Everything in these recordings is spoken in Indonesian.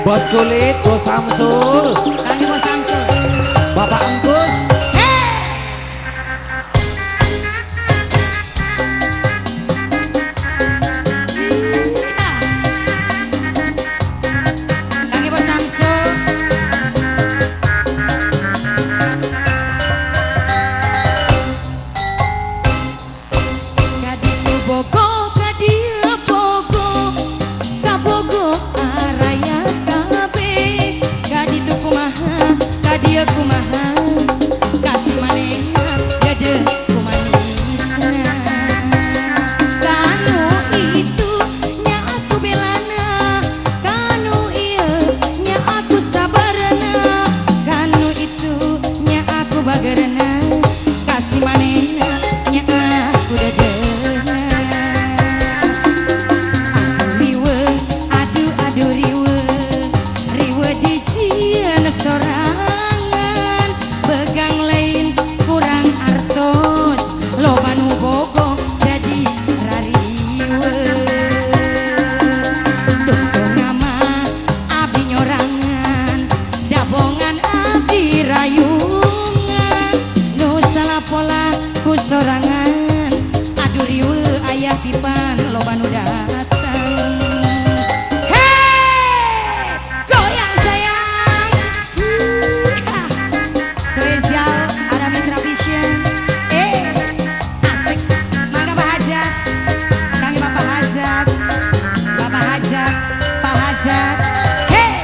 Bos Kulit, Bos Samsul, Kang Bos Samsul, Bapak Engkus. Kang Bos Samsul, Kaditu Bogo, Kadia Bogo, Kabogo araya kabe, Kaditu kumaha, Kadia kumaha, kasih manehna gede kumanisna. Kanu itu nya aku belana, kanu ieu nya aku sabarna, kanu itu nya aku bagerna, kasih manehna nya aku dadeuhna. Riwe, aduh riwe, riwe dijieun sorangan, begang lain kurang artos, loba nu bogo jadi rariwe. Tungtung nama abdi nyorangan, dabongan abdi rayungan, nu salah pola ku sorangan, aduh riwe ayah tipan loba nu datang. Hey, goyang sayang. Spesial ada Mitra Vision. Asik. Mangga Pak Hajat. Kang Bapak Hajat. Bapak Hajat, Pak Hajat. Hey.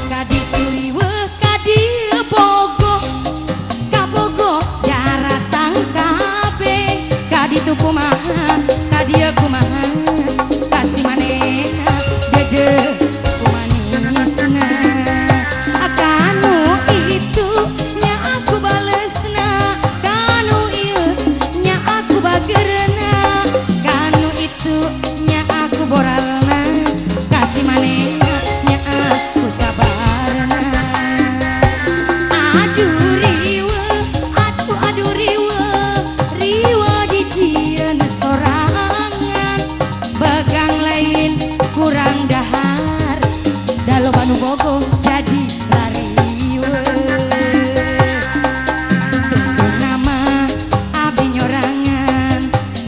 Kaditu riwe, kadieu bogo, kabogo daratang kabe, kaditu kumaha, kadieu kumaha, kasih manehna gede kumanisna. Kanu itu nya aku balesna, kanu ieu nya aku bagerna, kanu itu nya aku boralna, kasih manehna nya aku sabarna. Aduh riwe, riwe dijieun sorangan, begang lain kurang dahar, da loba nu bogo jadi rariwe. Tungtung nama abdi nyorangan,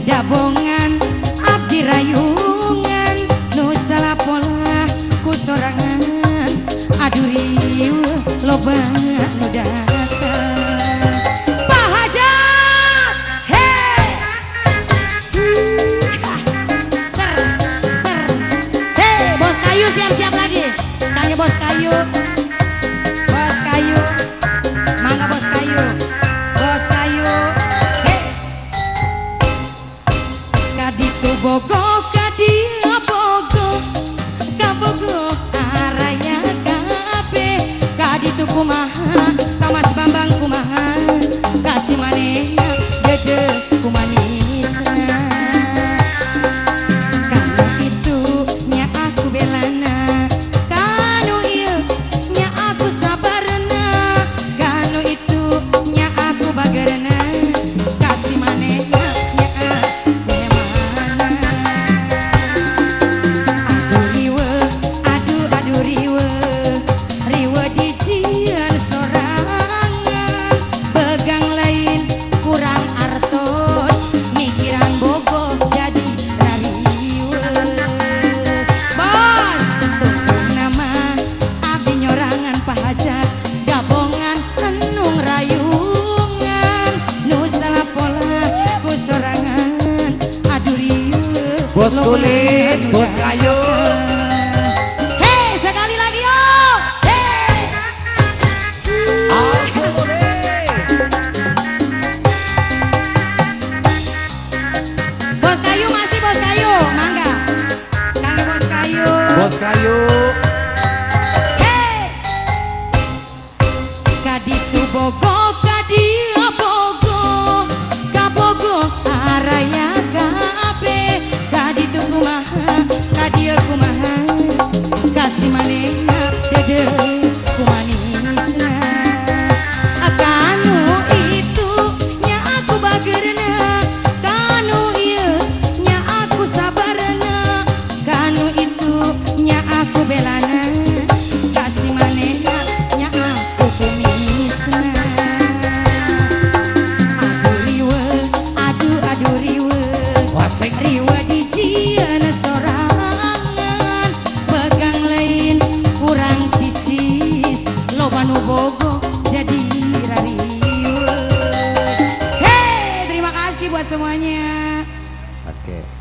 dabongan abdi rayungan, nu salah pola ku sorangan, aduh riwe loba nu datang. Pak Hajat, hey, ser, hey, Bos Kayu siap-siap lagi, tanya Bos Kayu, Bos Kayu, mangga Bos Kayu, Bos Kayu, hey. Kaditu Bogo, Kadia Bogo, Kabogo araya kabe, kaditu kumaha, Kamas Bambang kumaha, kasih manehna gede kumanisna. Kanu itu nya aku belana, kanu ieu nya aku sabarna, kanu itu nya aku bagerna, kasih manehna nya aku emana. Aduh riwe, riwe dijieun sorangan, begang lain kurang artos, mikiran bogo jadi rariwe. Bos, tungtung nama abdi nyorangan Pak Hajat, gabongan enung rayungan, nu salah pola ku sorangan, aduh riwe. Bos Kulit, Bos Kayu. Hei, sekali lagi yuk. Hei. Asik. Bos Kayu masih Bos Kayu, mangga. Kang Bos Kayu. Bos Kayu. Hei. Kaditu Bogo, Kadia Bogo, Kabogo araya kabe, kaditu kumaha, Kadia kumaha, kasih manehna dede kumanisna. Kanu itu nya aku bagerna, kanu ieu nya aku sabarna, kanu itu nya buat semuanya. Oke.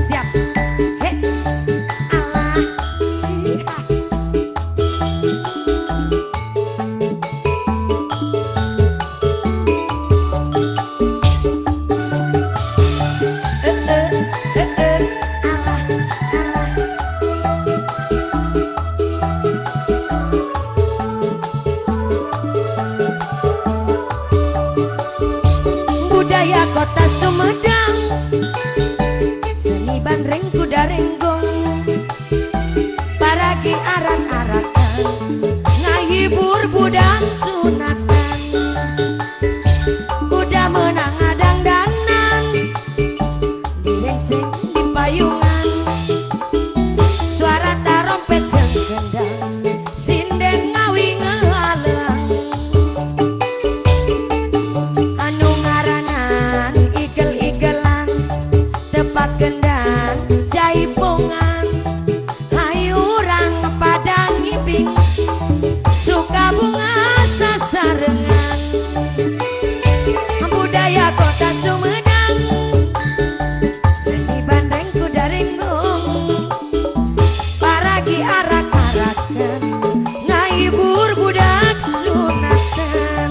Siap. He. Allah. Budaya kota Sumedang, seni bandreng kuda renggong, paragi arak-arakan, ngahibur budak sunatan, kuda menang adang danan, direngseng di payungan, suara tarompet jeung gendang, sinden ngawi ngehalang. Anu ngaranan igel-igelan, tepat gendang jaipongan, hayu urang padang ngiping, suka bunga sasarengan. Budaya kota Sumedang, seni bandreng kuda renggong, paragi arak-arakan, ngahibur budak sunatan.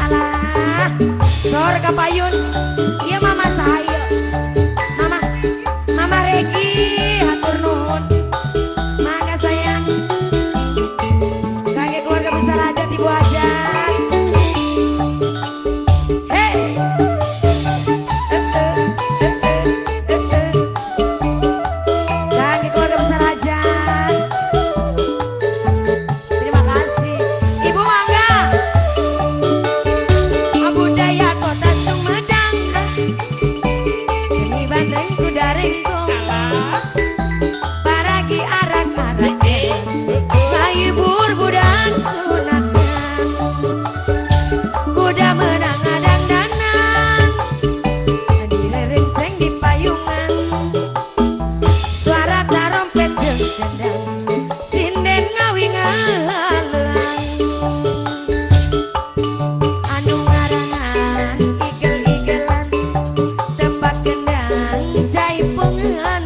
Alah, sor kapayun, iya mama saya, mama Regi, hatur nuhun, mangga sayang, kangge keluarga besar hajat ibu hajat. Hey, kangge keluarga besar hajat. Terima kasih, ibu mangga. Budaya kota Sumedang, seni bandreng kuda renggong, paragi arak-arakan, ngahibur budak sunatan, kuda menang adang danan, direrengseng di payungan, suara tarompet jeung gendang, sinden ngawi ngahalang. Anu ngaranan igel-igelan, tepat gendang jaipongan,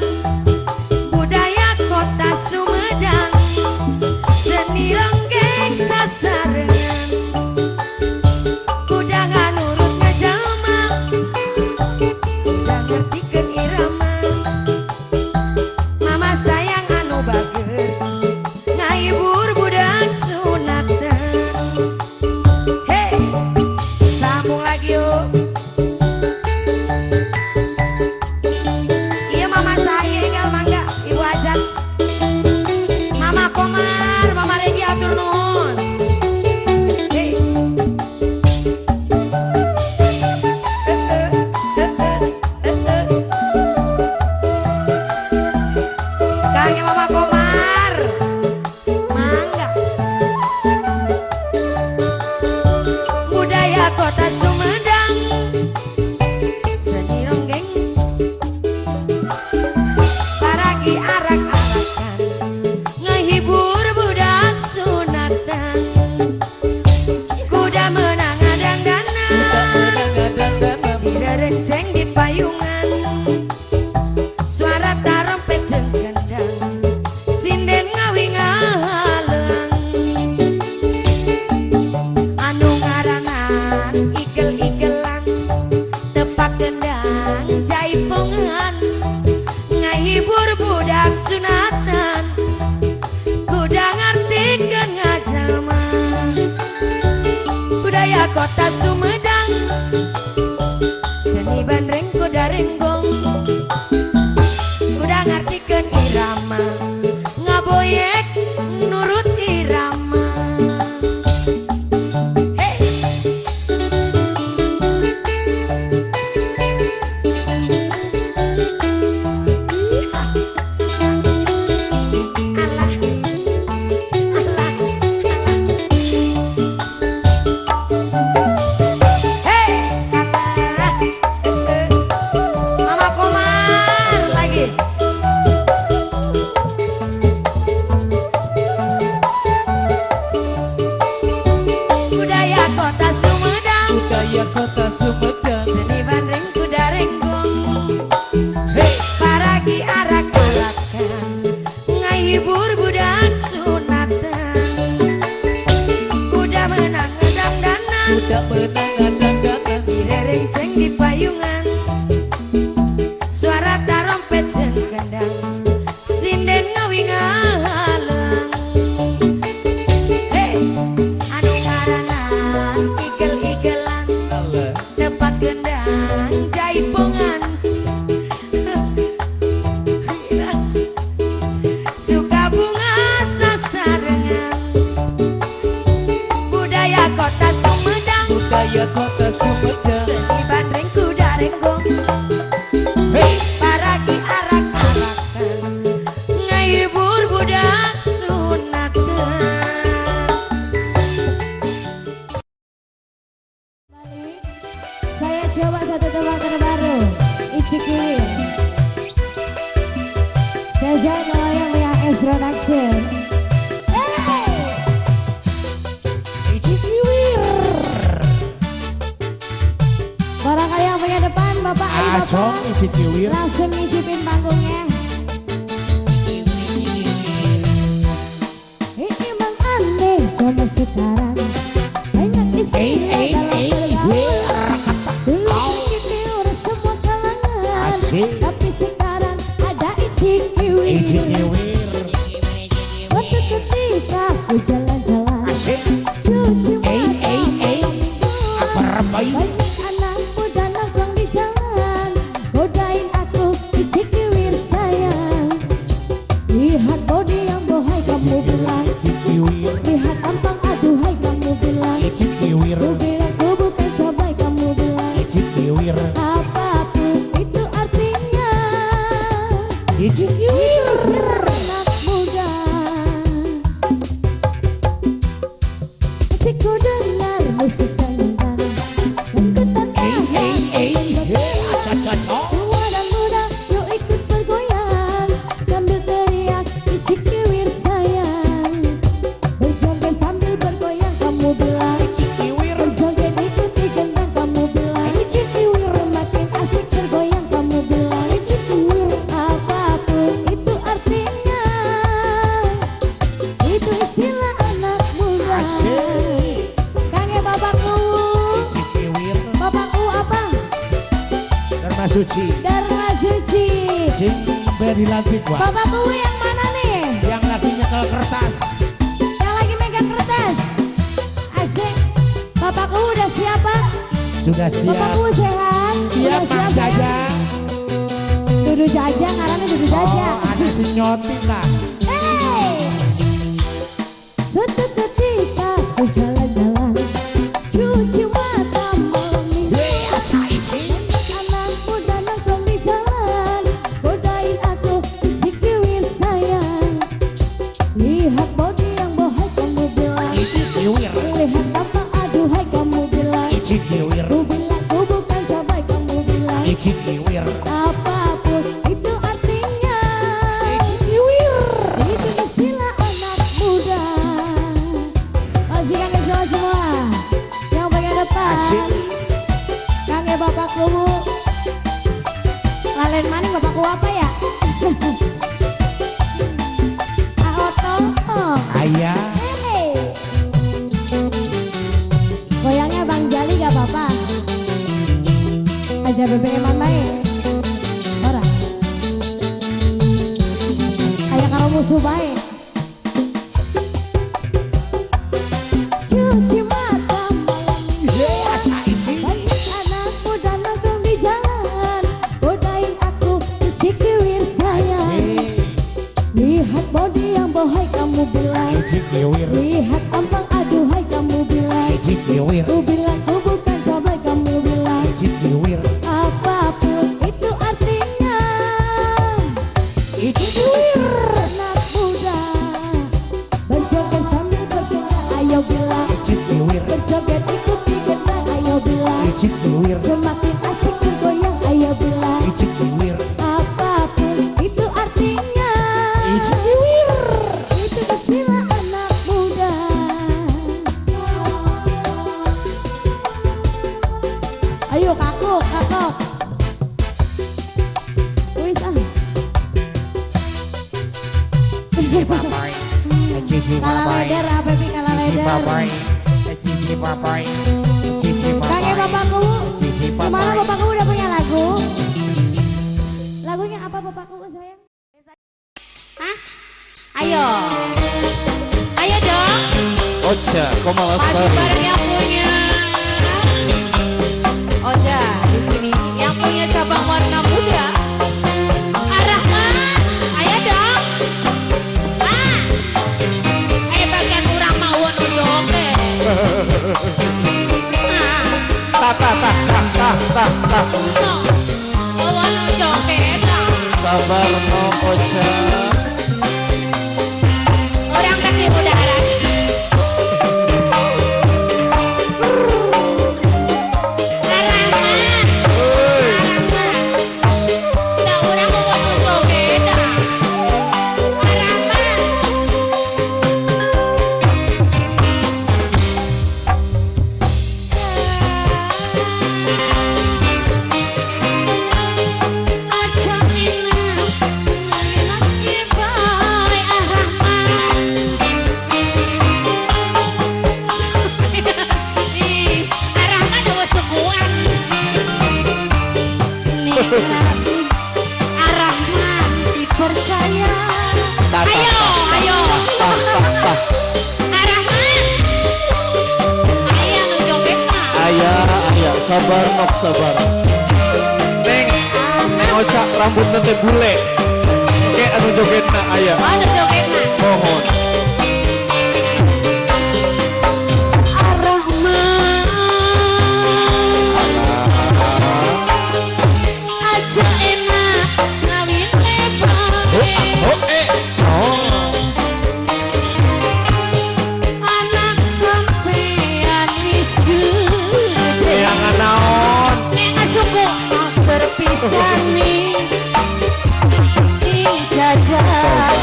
budaya kota Sumedang, seni ronggeng sasarengan, kuda nganurut ngajalma, kuda ngertikeun irama, mama sayang anu bager, ngahibur budak sunatan. Hey, sambung lagi yuk. Iya mama saya enggal mangga ibu hajat, mama Komar, mama Regi atur nuhun. Hey. Kangge mama Komar, mangga. Budaya kota Sumedang, seni ronggeng, paragi arak-arakan, ngehibur budak sunatan, kuda menang adang danan, direrengseng di payungan, suara tarompet jeung gendang, sinden ngawi ngahalang. Anu ngaranan igel-igelan, tepak gendang jaipongan, ngahibur budak sunatan, kuda ngartikeun ngajalma. Budaya kota Sumedang, seni bandreng kuda renggong, kuda ngartikeun irama, ngaboyek nurut irama. Hey. Alah, alah. Hey. Cikiwir. Spesial kalau yang punya S Production. Cikiwir. Barangkali yang punya depan Bapak Ayu Acong Bapak Cikiwir. langsung ngicipin panggungnya. Ini emang aneh zaman sekarang. Banyak istilah dalam pergaulan. Dulu Cikiwir semua kalangan. Asik. Tapi sekarang ada Cikiwir. Cikiwir. Waktu ketika aku jalan-jalan Asik. cuci mata Apa rapai? banyak anak muda nongkrong di jalan godain aku di Cikiwir sayang. Lihat body yang bohai kamu bilang, Cikiwir. lihat tampang aduhai kamu bilang, Cikiwir. ku bilang ku bukan cobai kamu bilang, Cikiwir. apapun itu artinya. Cikiwir. Anak muda asik ku dengar musik dangdang dan tua dan muda yuk ikut bergoyang sambil teriak di Cikiwir sayang. Berjoget sambil bergoyang kamu bilang, Cikiwir. berjoget ikuti gendang kamu bilang, semakin asik bergoyang kamu bilang, apapun itu artinya. Itu istilah anak muda. Asik. Kange bapakku, Cikiwir. bapakku apa? Dharma Suci. Dharma Suci. Sing beri lantik wah. Bapakku yang mana nih? Yang lagi nyekel kertas. Yang lagi megang kertas. Asik. Bapakku udah siap Pak? Sudah siap. Bapakku sehat? Siap Udah Mang siap ya? Jajang. Dudu Jajang, karena Dudu Jajang. Oh, ada si nyoting lah. Hey! Suatu ketika ku jalan-jalan cuci mata malam minggu. Anak muda nongkrong di jalan godain aku di Cikiwir sayang. Lihat body yang bohai kamu bilang, Cikiwir. lihat tampang aduhai kamu bilang, Cikiwir. ku bilang ku bukan cobai kamu bilang, Cikiwir. apapun itu artinya. Itu istilah anak muda. Masih kangen semua yang bagian depan. Asik. Kangen bapakku bu. Lalen maning bapakku apa ya? Pak Oto. Ayah. Hey. Goyangnya Bang Jali gak apa-apa. Aja BBM-an baik. Ora. Kayak kalau musuh baik. Cuci mata malam minggu. Banyak anak muda nongkrong di jalan godain aku di Cikiwir sayang. Asik. Lihat body yang bohai kamu bilang, Cikiwir. lihat tampang aduhai kamu bilang, Cikiwir. ku bilang ku bukan cobai kamu bilang, Cikiwir. apapun itu artinya. Cikiwir. Anak muda berjoget sambil bergoyang ayo bilang, Cikiwir. berjoget ikuti gendang ayo bilang, Cikiwir. semakin asik bergoyang ayo bilang, Cikiwir. apapun itu artinya. Cikiwir. Itu istilah anak muda. Ayo kakuk, kakuk. Wis ah. Papai. Cici Kala papai. leder apa sih kala Cici leder? papai. Cici papai. Cici papai. Kakek bapakku, Cici gimana papai. bapakku udah punya lagu? Lagunya apa bapakku sayang? Hah? Ayo. Ayo dong. Ocha, kok malah Masih sorry? bareng yang punya. Oja di sini yang punya cabang warna muda. Arahman. Ayo dong. Ah. Ayo bagian kurang mau nuju oke. No. Mau nuju oke enak. Sabar mo Ocha. Orang kaki udara. Arahman. Arahman. Ar-Rahman Percaya Ayo, ayo Ar-Rahman Ayo nu joget mah Ayah, sabar nok sabar. Neng Oca rambut nanti bule. Oke, anu jogetna ayah. Oh nu joget mah Mohon. Ar-Rahman aja enak ngawin anak sampean wis gede Yang naon? nek asuku berpisah nih jajan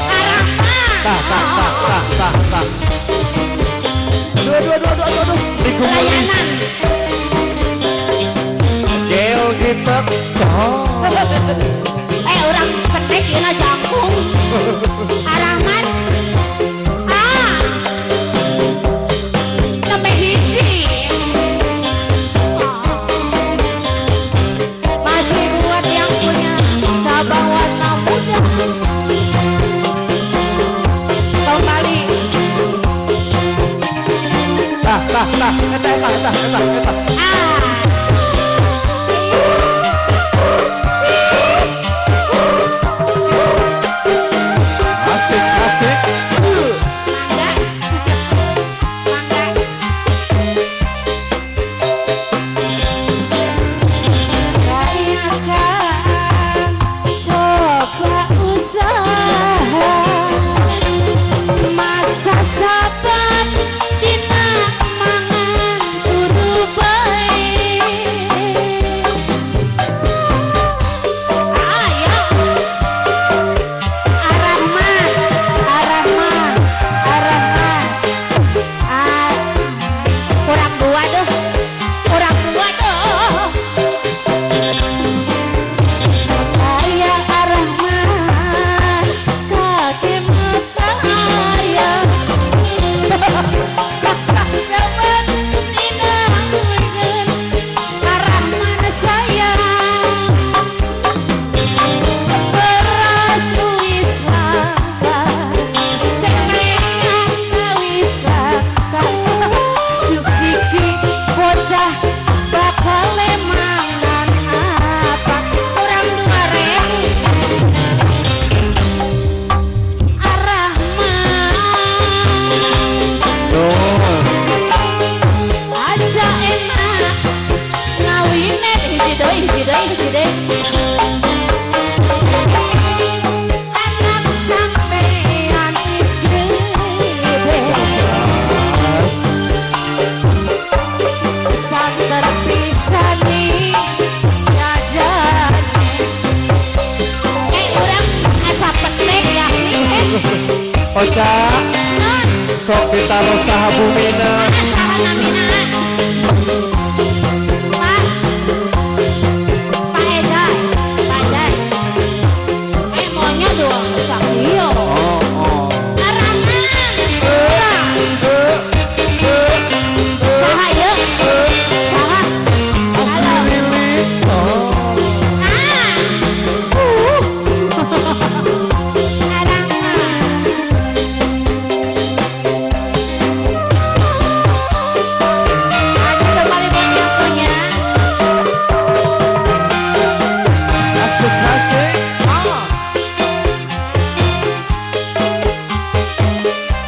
Ar-Rahman Tah. Aduh. Dikumelis. layanan Gel kita. orang pendek ya jangkung Ar-Rahman sampai hiji masih buat yang punya cabang warna muda kembali Asik. mangga Rayakan Coba usaha masa saban dina mangan turu bae ayo Ar-Rahman kurang dua tuh Ayah Ar-Rahman Kakek mata ayah saban dina mangan Ar-Rahman sayang Beras wis langka cengengan Wis langka Sukiki bocah bakal mangan apa kurang 2.000 Ar-Rahman aja enak ngawinnya hiji deui Anak sampean wis gede santer pisan nih jajan urang asa pendek ya Oca, non sok ditaruh saha bumina. asahan namina Pak Eda maunya doang sakio Oh. Ar-Rahman saha yuk saha Asli lilit. Asik kembali buat yang punya Asik.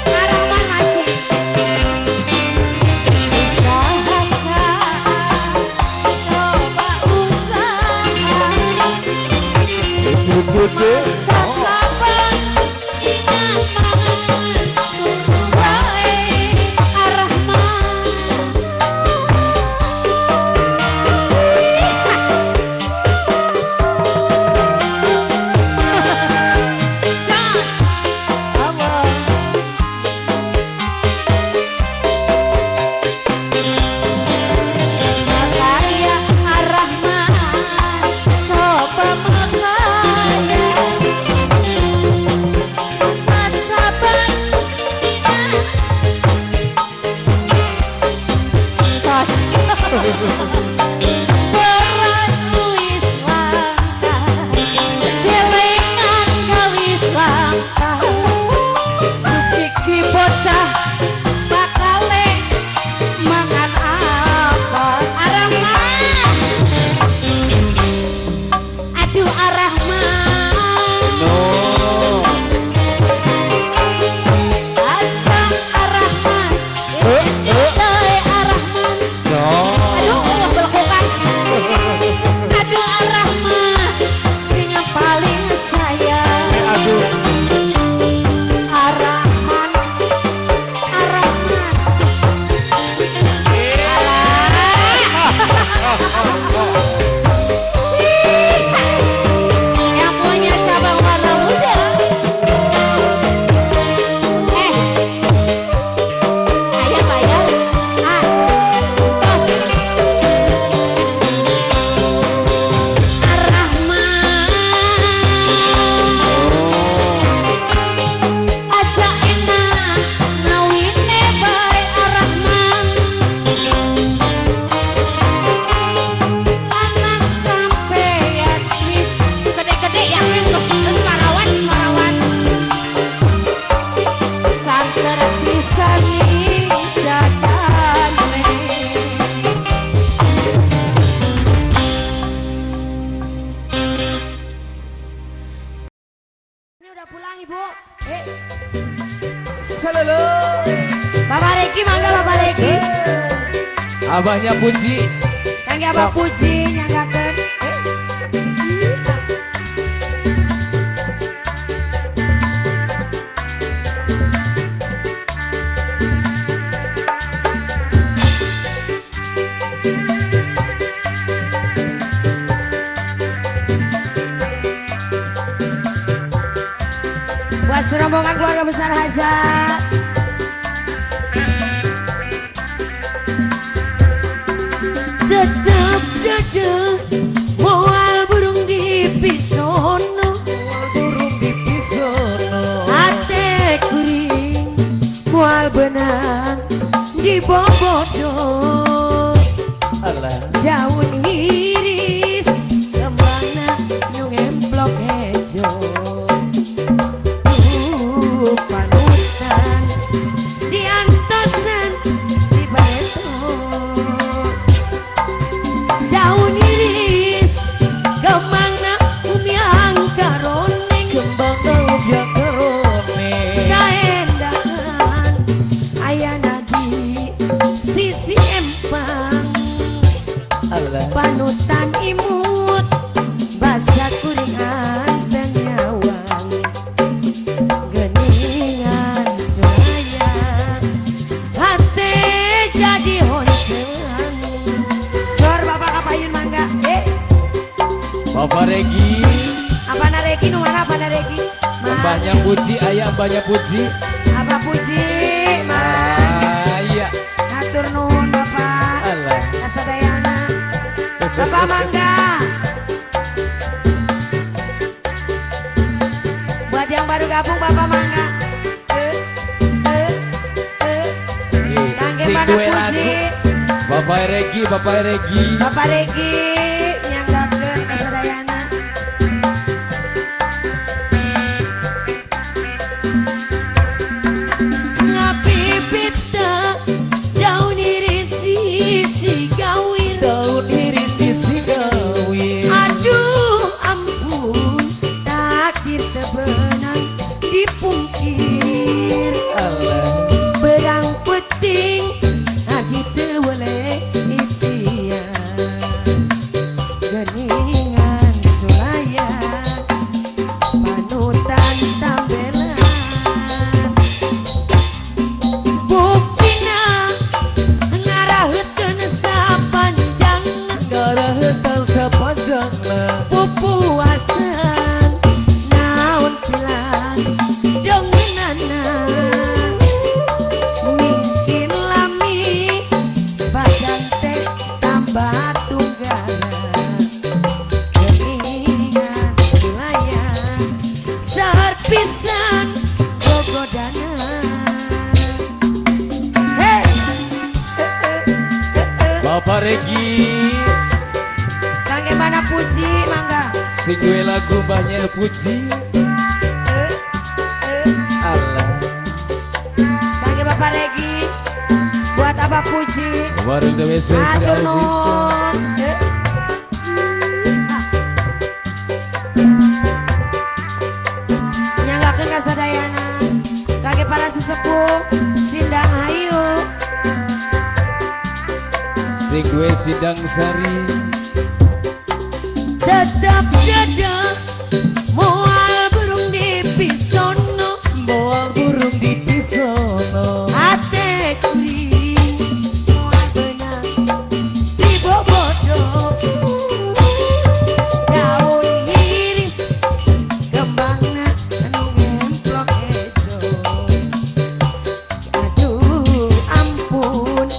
Ar-Rahman masih Usahakan Coba usaha Gede. sasaban dina mangan turu bae Ar-Rahman Makaya Ar-Rahman Coba makaya Tenang Ibu. Selalu. Bapak Reki mangga Bapak Reki. Abahnya Puji. Kangge Abah Puji nyanggakeun. Buat serombongan keluarga besar Hazat. Tetap dada moal burung di pisono, Burung di pisono. ate kuring moal benang di bobodo. Alah. Daun iris kemana nu ngemplok hejo. Panutan diantosan di bareto. Daun iris kemana umiang karone. Kembang daun yang kerone. Kaendahan ayana di sisi empang. Alah. Panutan imut basa kuringan dan nyawang. Geningan saya hati jadi honcean. Sor Bapak Kapayun mangga. Bapak Regi. Apa nareki nu mana apa nareki? Mbahnya Puji, ayah mbahnya Puji. Apa Puji? Iya. Atur nuhun Bapak. Alah. Kasadayana. Bapak mangga. Buat yang baru gabung Bapak mangga. Kangge Sing mana duwe Puji? lagu. Bapak Regi, Bapak Regi. Bapak Regi nyanggakeun kasadayana. Ngapipita daun iris sisi gawir. Daun iris sisi gawin. Aduh ampun takdir tebenang dipungkir. Alah. Berang peting lagi tewele impian. Geningan sulaya panutan tambelan. Buktina ngaraheutkeun sapanjangna. Ngaraheutang sapanjangna. Pupuasan naon pilan dongenana. Mungkin lami badan teh tambah tunggana. Geningan sulaya sarpisan gogodana. Hey! Bapak Regi. Kangge mana Puji mangga. Sing duwe lagu mbahnya Puji. Alah. Kangge Bapak Regi. Buat apa Puji? Baru dewe Sri Atur Alvisa. nuhun. Nyanggakeun kasadayana. Kangge para sesepuh Sindang Hayu. Sing duwe Sidang Sari. Tetap dada moal burung di pisono. Moal burung di pisono. Ate kuring moal benang di bobodo. Daun iris kembangna anu ngemplok hejo. Aduh ampun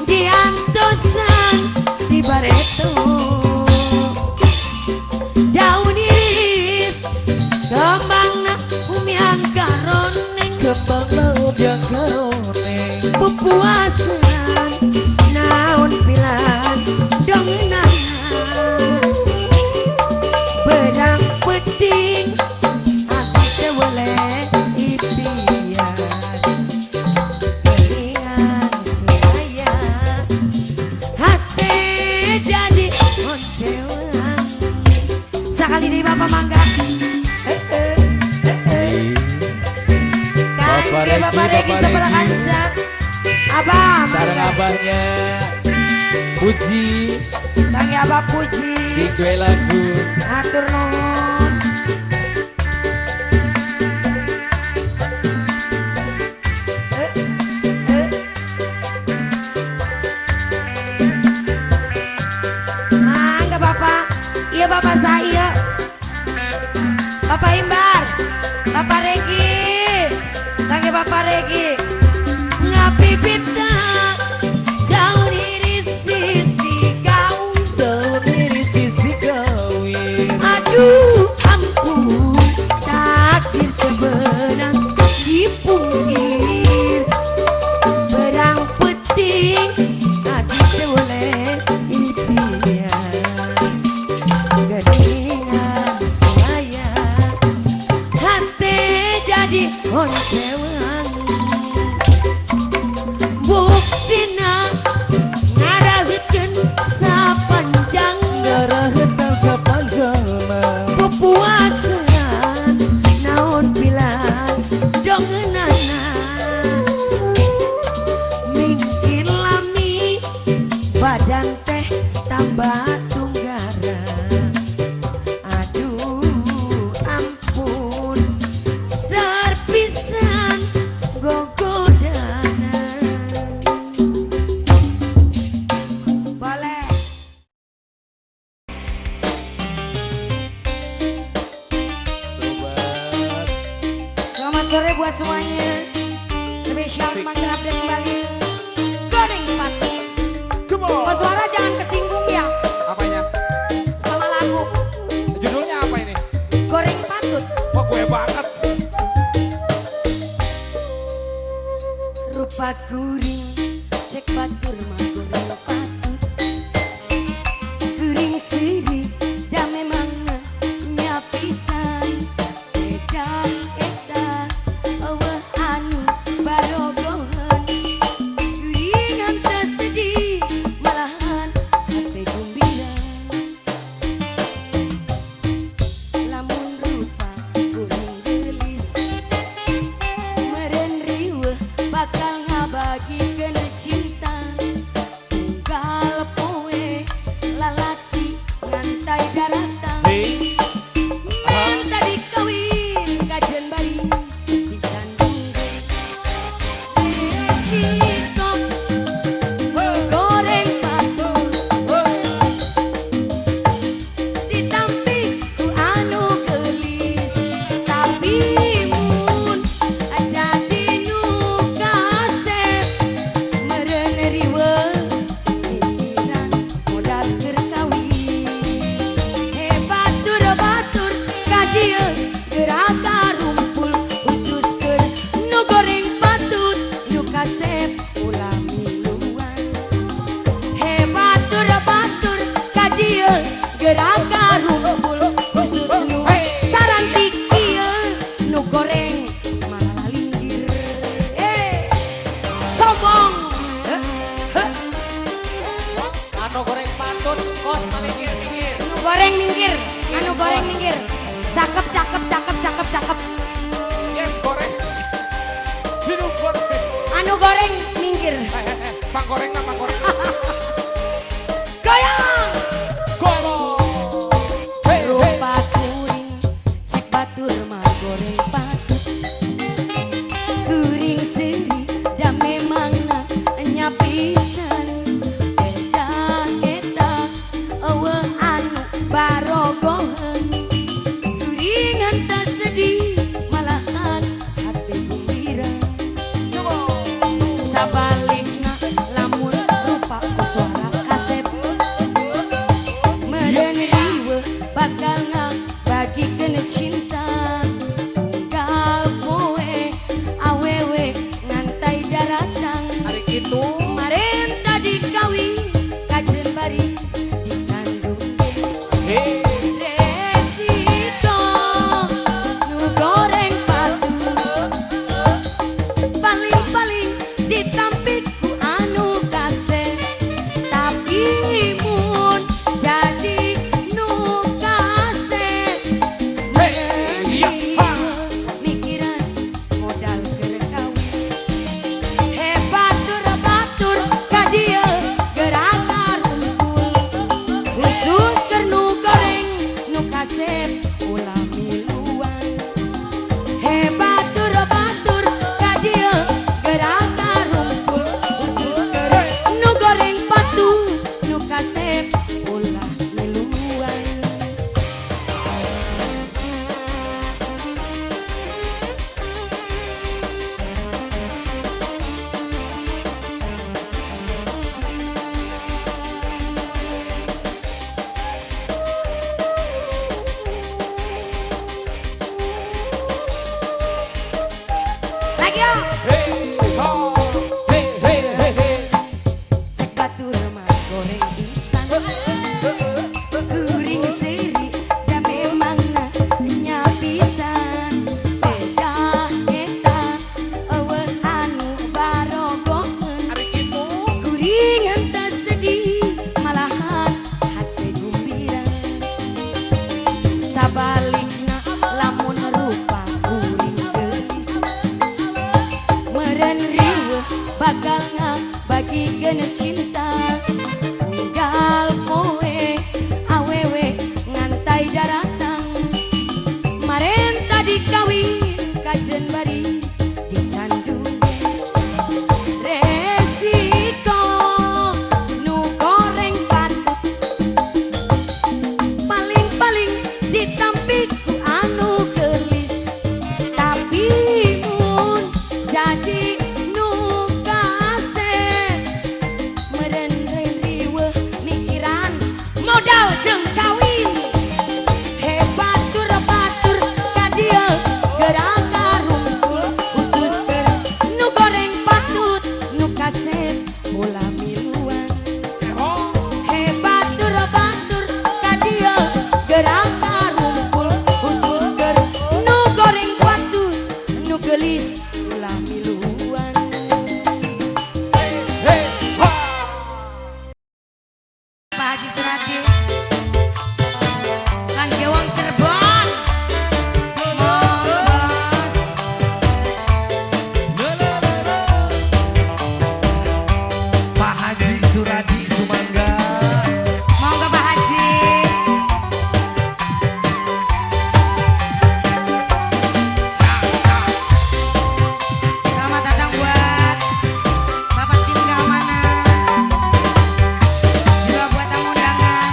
diantosan di bareto. Daun iris kembangna umiang karone. Kembang laut yang kerone. Pupuasan naon pilan dongenana. Berang peting ati tewele impian. Geningan sulaya hati jadi oncewan. Sakali di Bapak mangga. Bapak Oke, Bapak Regi sebelah Regi. kancah. Abah, Sarang mangga. abahnya Puji Kang Abah Puji. si kue lagu. Atur nuhun. Mangga Bapak. Iya Bapak saya. Bapak Imbar. Bapak Regi. Kang Bapak Regi. Ngapi pita daun iris sisi gaun. Daun ini sisi kawin. Aduh ampun takdir kebenang dipungkir berang peting adik boleh impian geningan saya hati jadi oncewan buktina ngarahkeun sapanjang Darah hitam sepanjang pupuasan naon pilan dongenana mikir lami badan teh tambah tunggara aduh ampun serpisan gogodana boleh. Selamat sore buat semuanya. Spesial mangga update kembali. Goreng patut. Kok suara jangan kesinggung ya Apanya? sama lagu. Judulnya apa ini? Goreng patut. Wah gue banget. Rupa kuring cek batur mah goreng patut. Kuring siri dah memang nyapisan. Edan eueuh anu barogohan. Kuringan teu sedih malahan hate gumbiran. Lamun rupa kuring gelis meureun riweuh bakal ngabagikeun cinta. Tunggal poe lalaki ngantai daratan. Minta dikawin kajen bari dicandung cikok goreng patut ditampik ku anu gelis tapi mun jadi nu kasep meureun riweuh pikiran modal keur kawin batur ka dieu geraka rumpul khusus keur nu goreng patut nu kasep ulah miluan batur ka dieu geraka rumpul khusus nu sarantik ieu nu goreng malah linggir sombong Anu goreng patut kos minggir. anu goreng minggir anu goreng minggir cakep cakep cakep cakep cakep Yes goreng. Hidup goreng. anu goreng minggir Pang goreng apa goreng? goyang Goreng. Hey hey. rupa kuring cek batur mah goreng patut kuring seri dah memang nyapisan eta eueuh anu barogohan kuringan teu sedih malahan hati gembira sabalikna lamun rupa ku suara kasep meureun riweuh bakal ngabagikeun cinta tunggal poe awewe ngantai daratang Hari itu. marenta dikawin kajen bari dicandung Hey. resito nu goreng patut paling-paling ditampik ku anu kasep tapi mun jadi nu kasep Hey. Iya. Ha. mikiran modal keur kawin kasep ulah miluan. Batur batur kadia gerak rumpul khusus gerak nu goreng patu nu kasep ulah miluan. Lagi yo. Sek batur mah goreng pisang. Kuring seri da memang nya pisan. Beda eta eueuh anu barogoheun. Ari kitu. Kuring henteu sedih malahan hate gumbira. Sabalikna lamun rupa kuring geulis meureun riweuh bakal ngabagikeun cinta. Unggal poe awewe ngantai daratang maren tadi kawin kajen bari dicandu resiko nu goreng patut paling-paling ditampi ku anu gelis. Tapi mun jadi nu kasep meureun riweuh mikiran modal jeung kawin. Batur batur kadia gerak rumpul khusus gerak nu goreng patut nu kasep ulah miluan. Batur batur kadia gerak rumpul khusus gerak nu goreng patut nu gelis ulah miluan. Pak Haji Suradi Kang Gewang Cirebon Mas Pak Haji Suradi Sumangga. monggo Pak Haji. Selamat datang buat Bapak tim keamanan, juga buat tamu undangan.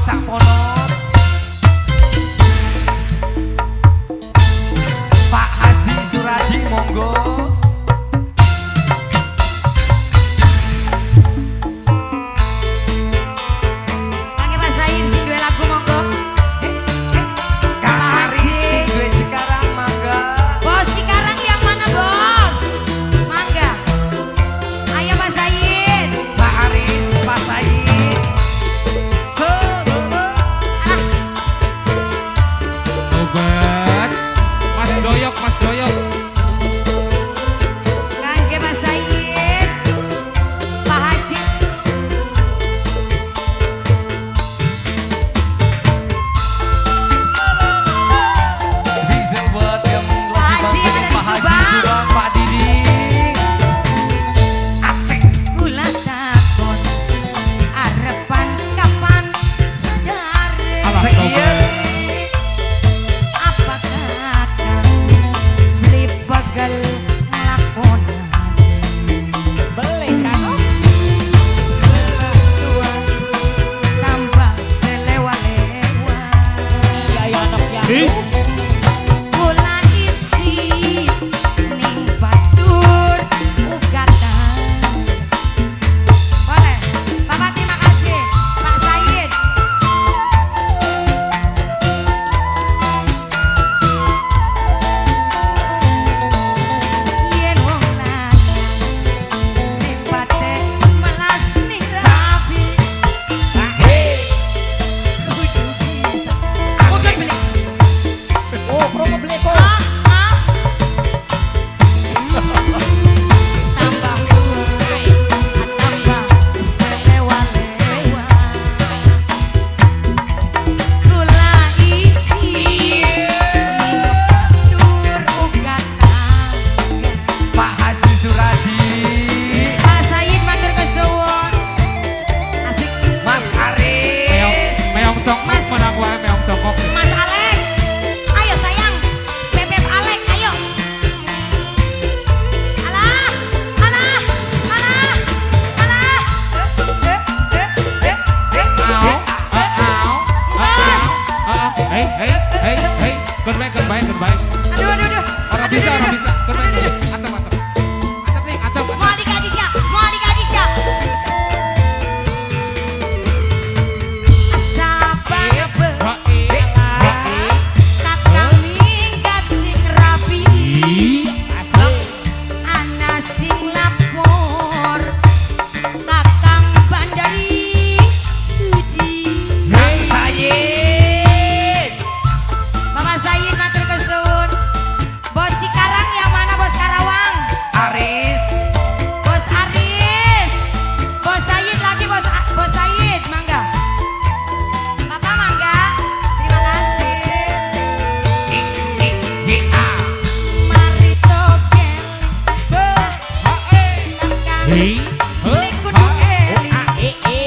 Cak Ponot, Pak Haji Suradi monggo. Kangge Mas Said sing duwe lagu monggo. Kang Aris sing duwe Cikarang mangga. Bos Cikarang yang mana bos? Mangga. Ayo Mas Said. Pak Aris, Pak Said. Obat. Mas Doyok, Mas Doyok. Kangge Mas Said. Pak Haji. Spesial buat yang lagi Haji yang bantuin ada di Pak Haji Subang. Subang, Pak Didi. Asik. Kula takon arepan kapan saudara. Alah, Sekian. Apa kakak beli pegel ngelakonan Beli kan? tambah selewa-lewa Iya ya anak ya. Ih, kula isi ning batur ugatan. Boleh Bapak, terima kasih Pak Said. Yen wong lanang sipate melas ning rapi kudu bisa. Kudu beli. Oh, promo beli kok. Tambah selewa-lewa kula isi tur ugatan. Pak Haji Suradi, Pak Said matur kesuwun. Asik. Mas meong, Aris. meong cokok, Mas. menang wae meong cokok. Mas Alek, ayo sayang, Bebek Alek, ayo. Alah, alah, alah, alah. Hei, hei, hei, hei. Goodbye, goodbye, goodbye. Aduh, aduh, aduh. Orang bisa, orang bisa. Goodbye, goodbye. Antep, antep. Antep nih, antep, Mau antep. dikaji siap, mau dikaji siap. Sabar kakang minggat sing rapi. Ana sing lapor kakang bandari sudi. Kang Sayid. Bapak Said matur kesuwun. Bos Cikarang yang mana bos Karawang? Aris. Bos Aris. Bos Said lagi bos Said, mangga. Bapak mangga. Terima kasih. I-I-I-A. Mari togel. Kakang Hei, beli kudu eli.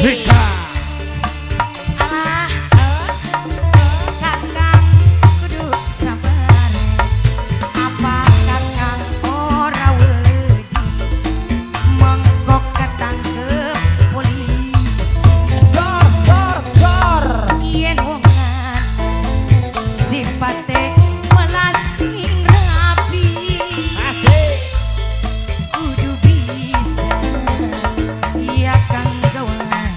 bisa. Alah, kakang kudu sabar. Apa kakang ora wedi mengko ketangkep polisi. Dor. Yen wong lanang sipate melas sing rapi. Asik. Kudu bisa iya kang gawan.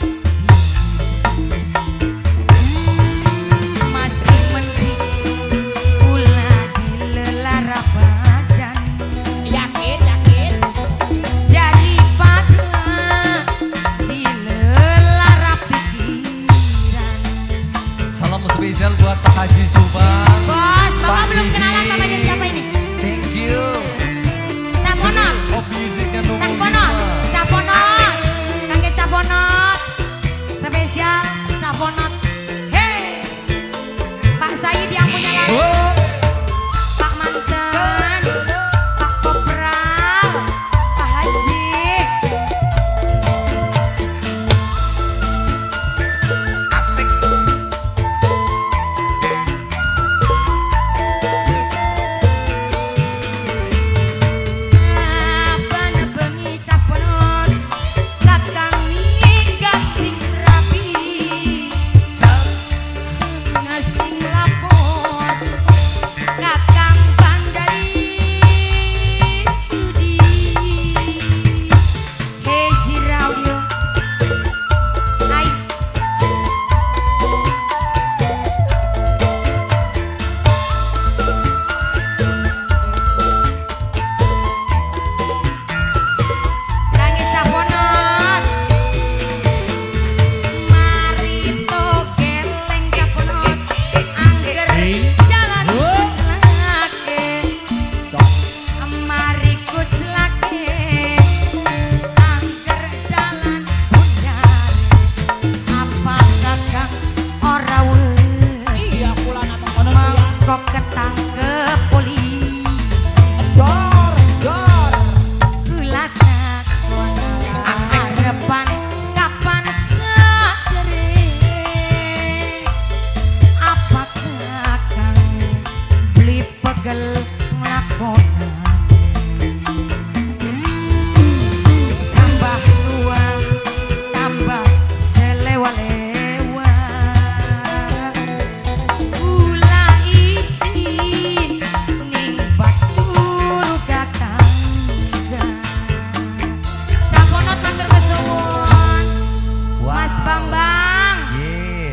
Masih mending kula dilelara badan Yakin, yakin. daripada dilelara pikiran. Salam spesial buat Pak Haji Subang. Bos, Bapak Pak belum Didi. kenalan namanya siapa ini? Thank you. Caponot. Oh, musiknya Nunggu Caponot. Bisma. Caponot. Kangge Caponot. Spesial Caponot. Hey. Pak Said yang punya lagu. Oh, Pak Manten. Pak Kopral. Pak Haji. asik.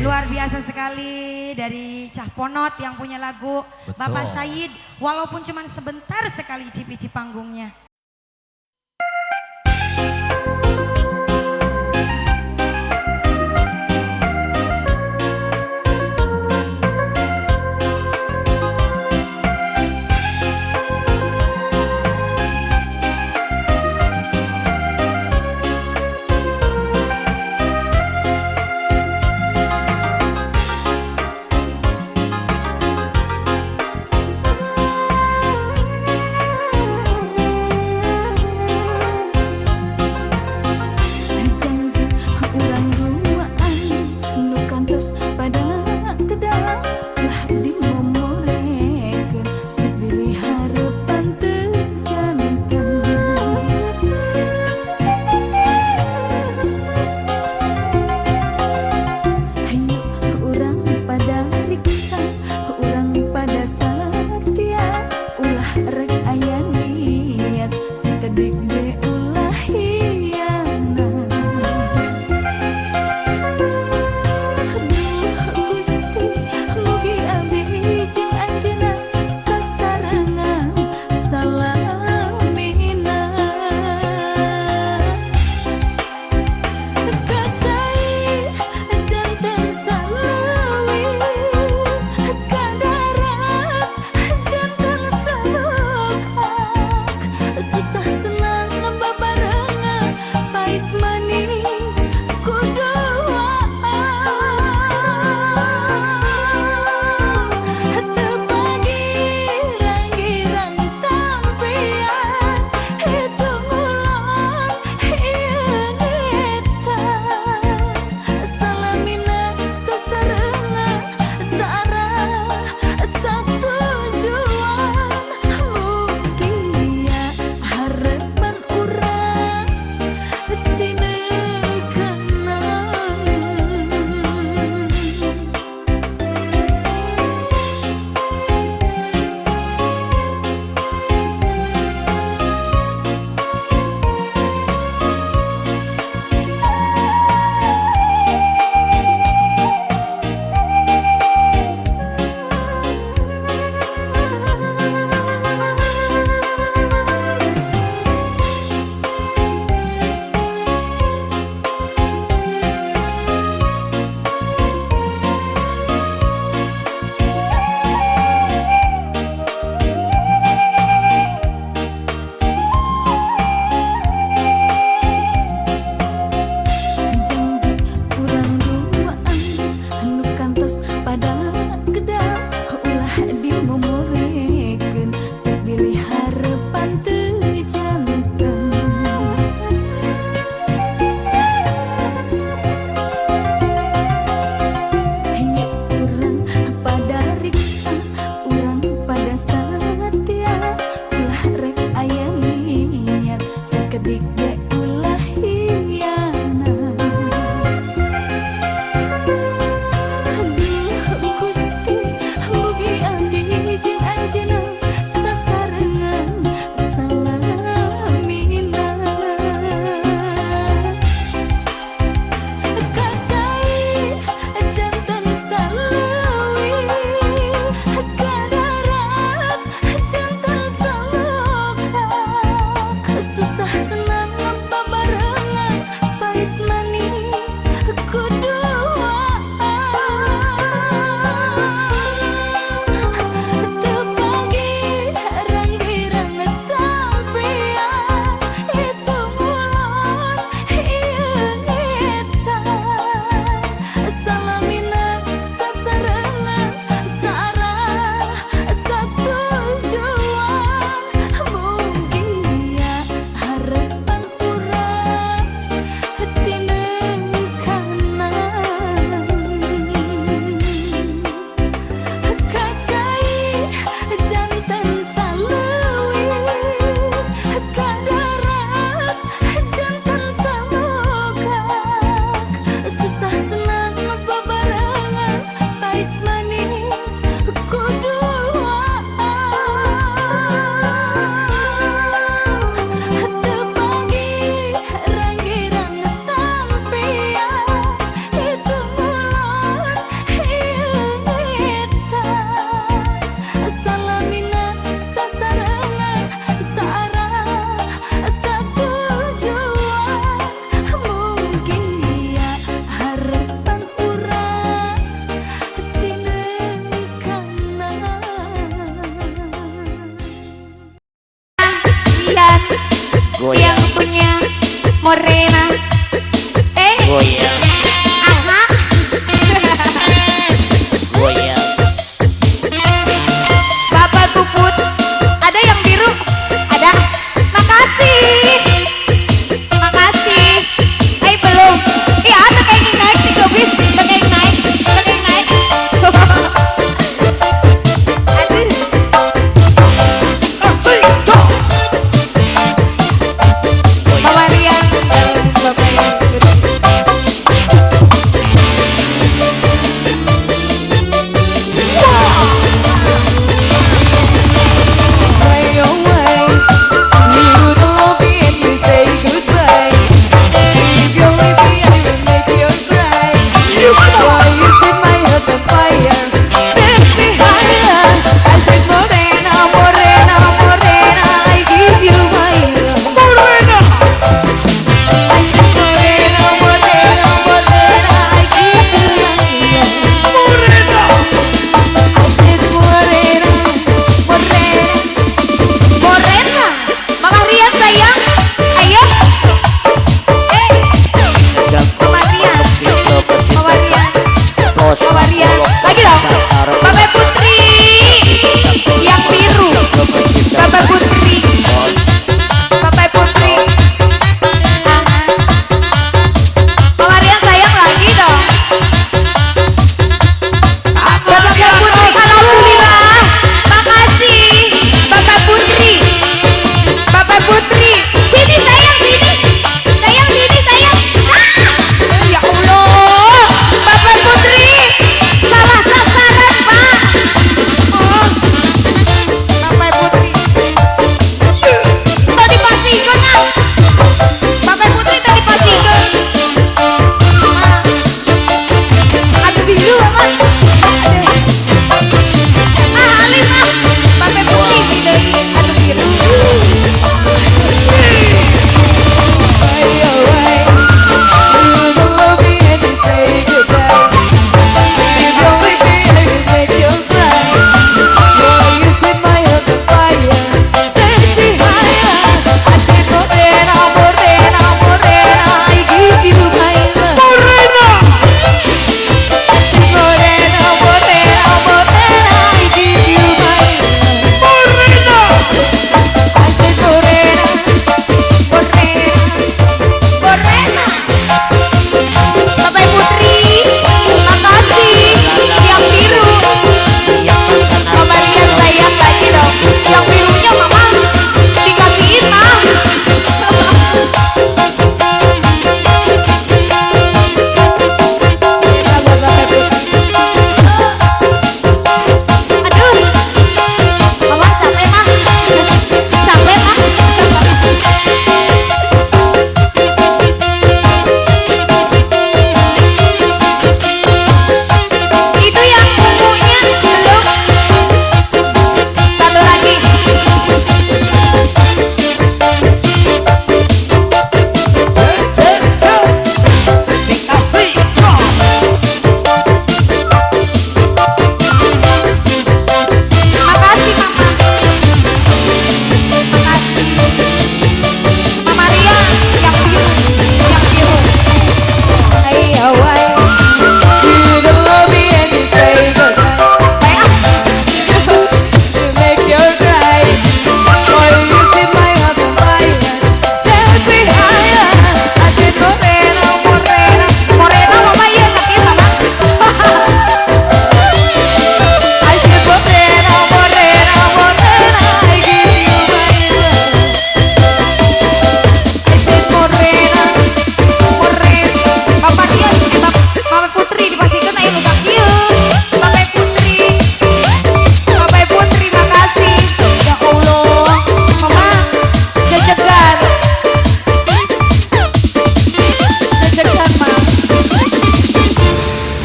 Luar biasa sekali dari Cah Ponot yang punya lagu. Betul. Bapak Syahid walaupun cuma sebentar sekali icip-icip panggungnya.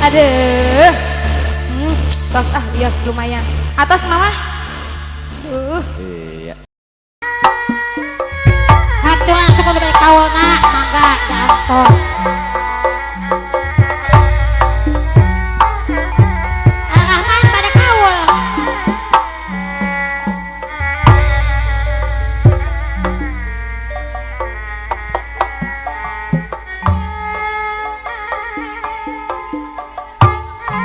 Aduh. Tos bios lumayan. Atas mama. Iya. Hati langsung kudu balik kaulna, mangga gantos. Arahman pada kaul.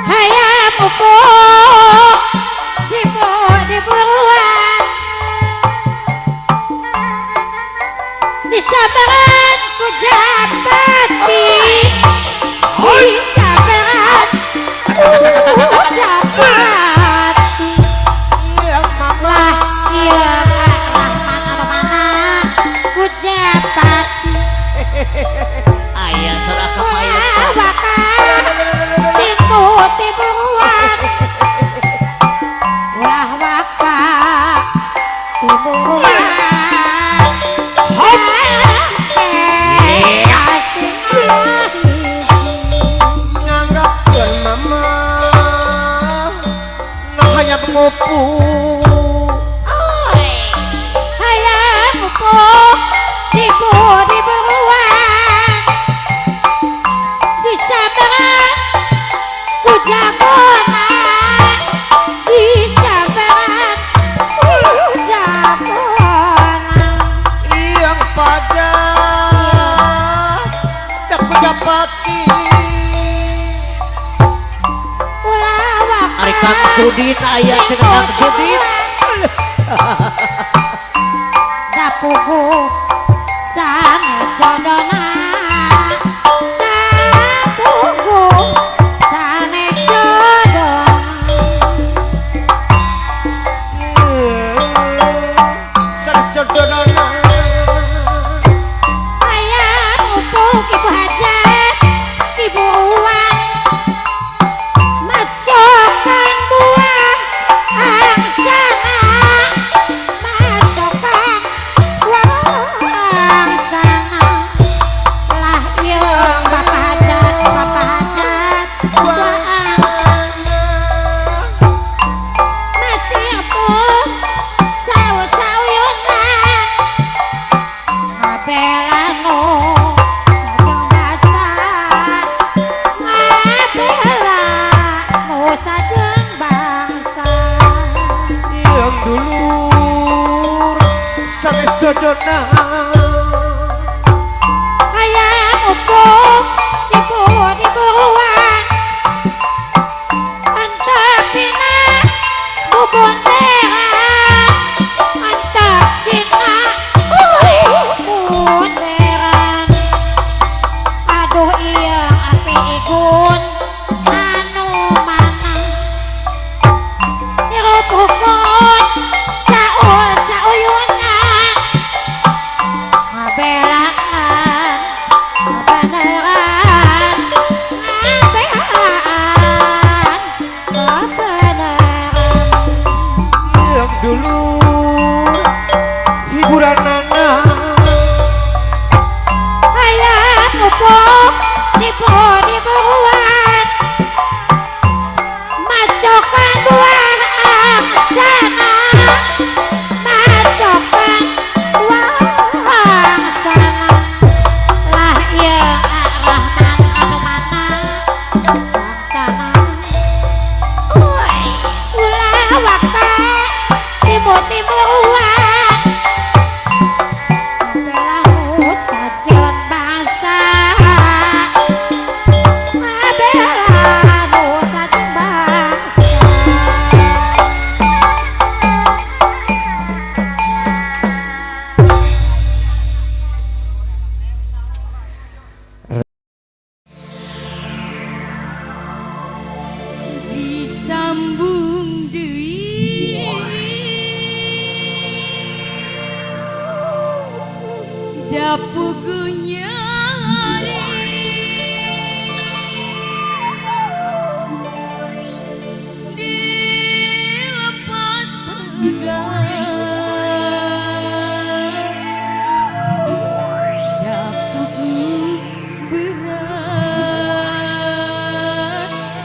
Hayam pupuk di buruan di sabaran ku japati di sabaran ku japati Iya mama. lah iya Rahman apa mana ku japati Ayah surah kepayat. waka tiburuan ulah waka tiburuan Nganggapkeun mama. Nah hanya pengupu. hayang pupuk di beruang di sabaran ku jagona di sabaran ku jagona Yang pada dak kujapati. ulah waka Ari Kang Sudin aya cenah Kang Sudin. dapugu sane jodona dapugu sane jodona Sanes jodona. ayam upuk ibu hajat ibu uang macokan buah angsana macokan buah angsana lah iya bapak hajat buah angsana masih pun saus-sauyunan ngabelano sajeng basa ngabelano sajeng bangsa Yang dulur sanes jodona. hayang upuk di buruan antep dina bubunderan antep dina bubunderan aduh iya api igun anu mana hirup rukun sauyunan ngabelaan ngabeneran ngabelaan ngabeneran Yang dulur hiburan nana. hayang upuk di buruan macokan buah angsana macokan buah angsana lah iya Rahman anu mana bangsana ulah waka tibu-tibuan ngabelanut sajen bangsa ngabelanut sajen bangsa Disambung deui dapugunya dilepas pegang dapugu berat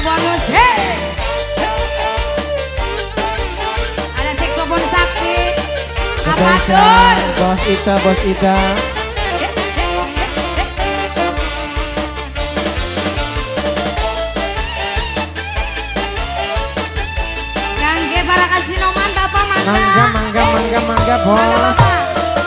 bonus. Hey. Ada saksofon sakit. Apa tuh? Bos Ita, Bos Ita. Gangge para kasinoman Bapak mangga. Mangga, mangga, mangga, mangga, bos. Mangga, Bapak.